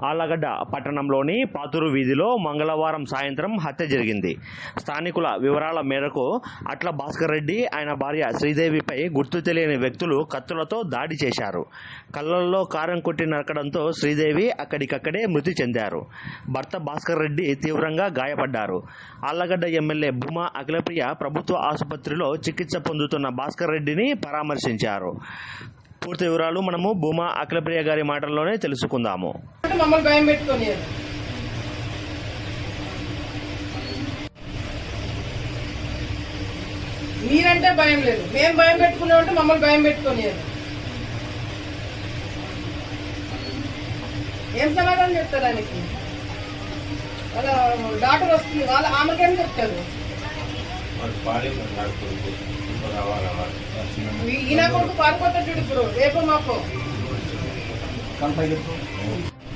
ఆళ్లగడ్డ పట్టణంలోని పాతూరు వీధిలో మంగళవారం సాయంత్రం హత్య జరిగింది. స్థానికుల వివరాల మేరకు అట్ల భాస్కర్ రెడ్డి, ఆయన భార్య శ్రీదేవిపై గుర్తు తెలియని వ్యక్తులు కత్తులతో దాడి చేశారు. కళ్లల్లో కారం కొట్టి నరకడంతో శ్రీదేవి అక్కడికక్కడే మృతి చెందారు. భర్త భాస్కర్ రెడ్డి తీవ్రంగా గాయపడ్డారు. ఆళ్లగడ్డ ఎమ్మెల్యే భూమా అఖిలప్రియ ప్రభుత్వ ఆసుపత్రిలో చికిత్స పొందుతున్న భాస్కర్ రెడ్డిని పరామర్శించారు. పూర్తి వివరాలు మనము భూమా అఖిలప్రియ గారి మాటల్లోనే తెలుసుకుందాము. మమ్మల్ని భయం పెట్టుకొని మీరంటే భయం లేదు, మేము భయం పెట్టుకున్నామంటే మమ్మల్ని భయం పెట్టుకొని ఏం సమాధానం చెప్తారు దానికి? వాళ్ళ డాక్టర్ వస్తుంది, వాళ్ళ ఆమెకేం చెప్తారు? ఈయన కొడుకు పారిపోతాడు ఇప్పుడు రేపు మాకు.